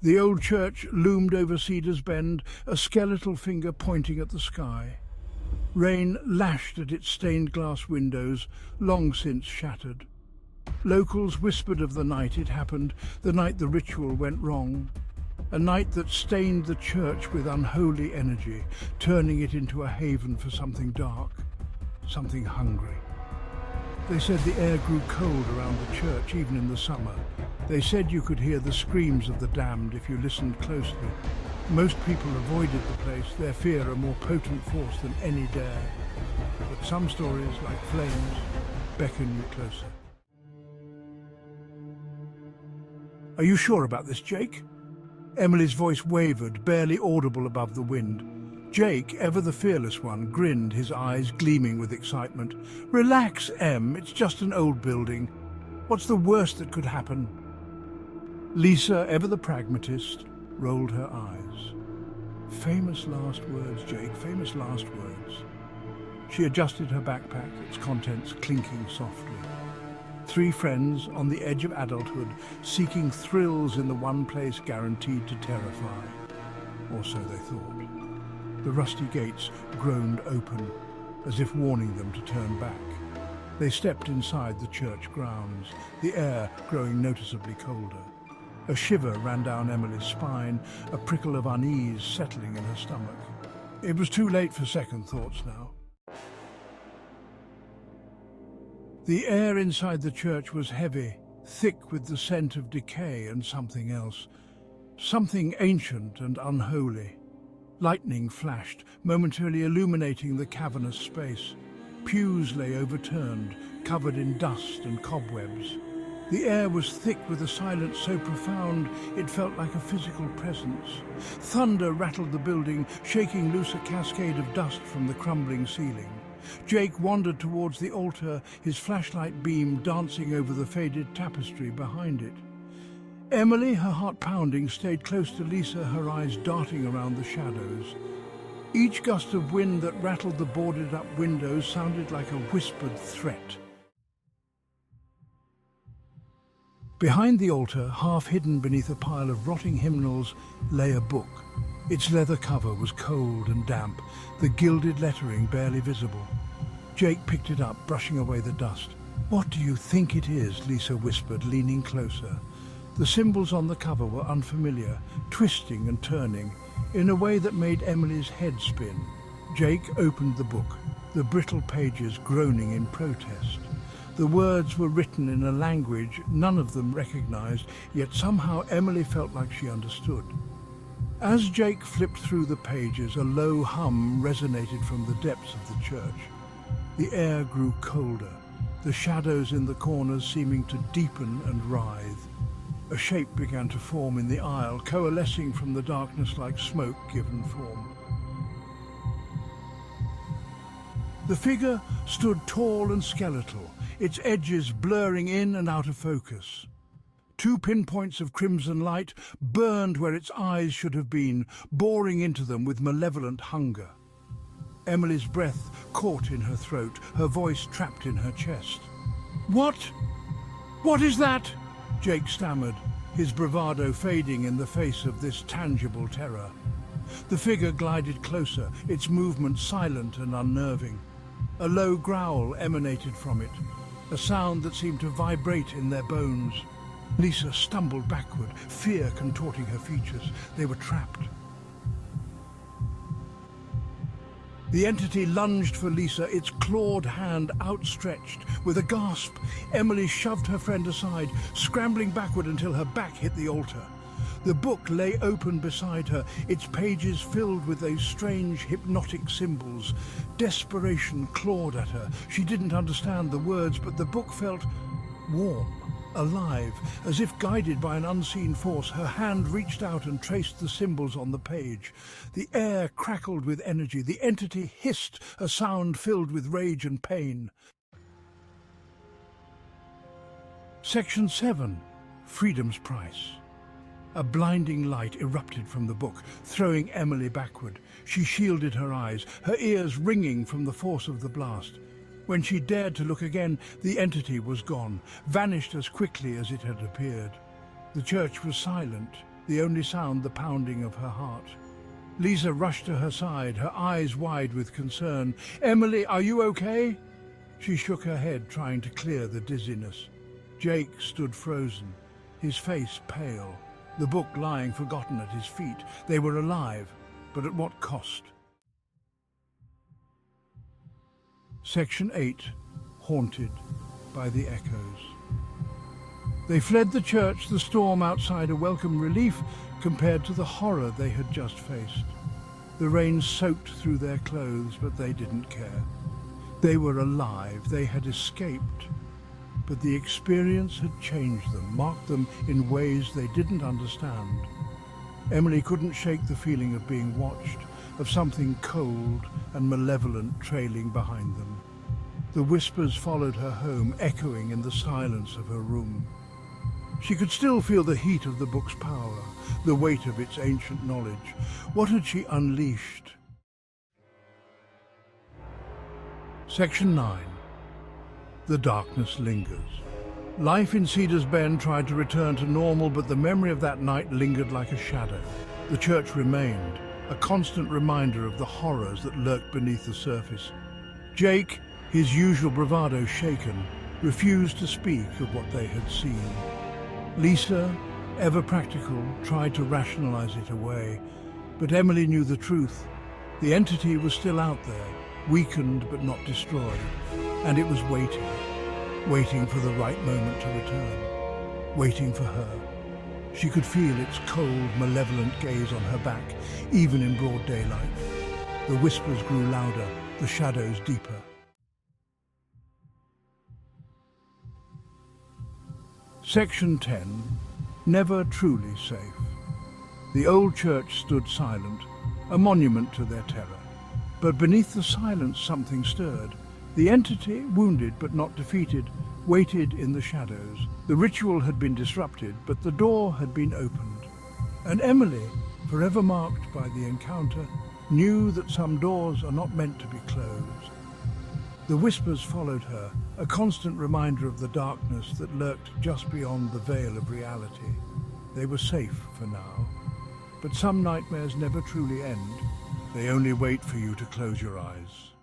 The old church loomed over Cedars Bend, a skeletal finger pointing at the sky. Rain lashed at its stained glass windows, long since shattered. Locals whispered of the night it happened, the night the ritual went wrong. A night that stained the church with unholy energy, turning it into a haven for something dark, something hungry. They said the air grew cold around the church, even in the summer. They said you could hear the screams of the damned if you listened closely. Most people avoided the place, their fear a more potent force than any dare. But some stories, like flames, beckon you closer. Are you sure about this, Jake? Emily's voice wavered, barely audible above the wind. Jake, ever the fearless one, grinned, his eyes gleaming with excitement. Relax, Em, it's just an old building. What's the worst that could happen? Lisa, ever the pragmatist, rolled her eyes. Famous last words, Jake, famous last words. She adjusted her backpack, its contents clinking softly. Three friends on the edge of adulthood, seeking thrills in the one place guaranteed to terrify. Or so they thought. The rusty gates groaned open, as if warning them to turn back. They stepped inside the church grounds, the air growing noticeably colder. A shiver ran down Emily's spine, a prickle of unease settling in her stomach. It was too late for second thoughts now. The air inside the church was heavy, thick with the scent of decay and something else. Something ancient and unholy. Lightning flashed, momentarily illuminating the cavernous space. Pews lay overturned, covered in dust and cobwebs. The air was thick with a silence so profound it felt like a physical presence. Thunder rattled the building, shaking loose a cascade of dust from the crumbling ceiling. Jake wandered towards the altar, his flashlight beam dancing over the faded tapestry behind it. Emily, her heart pounding, stayed close to Lisa, her eyes darting around the shadows. Each gust of wind that rattled the boarded-up windows sounded like a whispered threat. Behind the altar, half hidden beneath a pile of rotting hymnals, lay a book. Its leather cover was cold and damp, the gilded lettering barely visible. Jake picked it up, brushing away the dust. "What do you think it is?" Lisa whispered, leaning closer. The symbols on the cover were unfamiliar, twisting and turning, in a way that made Emily's head spin. Jake opened the book, the brittle pages groaning in protest. The words were written in a language none of them recognized, yet somehow Emily felt like she understood. As Jake flipped through the pages, a low hum resonated from the depths of the church. The air grew colder, the shadows in the corners seeming to deepen and writhe. A shape began to form in the aisle, coalescing from the darkness like smoke given form. The figure stood tall and skeletal, its edges blurring in and out of focus. Two pinpoints of crimson light burned where its eyes should have been, boring into them with malevolent hunger. Emily's breath caught in her throat, her voice trapped in her chest. "What? What is that?" Jake stammered, his bravado fading in the face of this tangible terror. The figure glided closer, its movement silent and unnerving. A low growl emanated from it, a sound that seemed to vibrate in their bones. Lisa stumbled backward, fear contorting her features. They were trapped. The entity lunged for Lisa, its clawed hand outstretched. With a gasp, Emily shoved her friend aside, scrambling backward until her back hit the altar. The book lay open beside her, its pages filled with those strange, hypnotic symbols. Desperation clawed at her. She didn't understand the words, but the book felt warm, alive, as if guided by an unseen force. Her hand reached out and traced the symbols on the page. The air crackled with energy. The entity hissed, a sound filled with rage and pain. Section 7. Freedom's Price. A blinding light erupted from the book, throwing Emily backward. She shielded her eyes, her ears ringing from the force of the blast. When she dared to look again, the entity was gone, vanished as quickly as it had appeared. The church was silent, the only sound the pounding of her heart. Lisa rushed to her side, her eyes wide with concern. "Emily, are you okay?" She shook her head, trying to clear the dizziness. Jake stood frozen, his face pale, the book lying forgotten at his feet. They were alive, but at what cost? Section 8. Haunted by the Echoes. They fled the church, the storm outside a welcome relief compared to the horror they had just faced. The rain soaked through their clothes, but they didn't care. They were alive, they had escaped, but the experience had changed them, marked them in ways they didn't understand. Emily couldn't shake the feeling of being watched, of something cold and malevolent trailing behind them. The whispers followed her home, echoing in the silence of her room. She could still feel the heat of the book's power, the weight of its ancient knowledge. What had she unleashed? Section 9. The darkness lingers. Life in Cedars Bend tried to return to normal, but the memory of that night lingered like a shadow. The church remained, a constant reminder of the horrors that lurked beneath the surface. Jake, his usual bravado shaken, refused to speak of what they had seen. Lisa, ever practical, tried to rationalize it away, but Emily knew the truth. The entity was still out there, weakened but not destroyed, and it was waiting for the right moment to return, waiting for her. She could feel its cold, malevolent gaze on her back, even in broad daylight. The whispers grew louder, the shadows deeper. Section 10. Never truly safe. The old church stood silent, a monument to their terror. But beneath the silence something stirred. The entity, wounded but not defeated, waited in the shadows. The ritual had been disrupted, but the door had been opened. And Emily, forever marked by the encounter, knew that some doors are not meant to be closed. The whispers followed her, a constant reminder of the darkness that lurked just beyond the veil of reality. They were safe for now, but some nightmares never truly end. They only wait for you to close your eyes.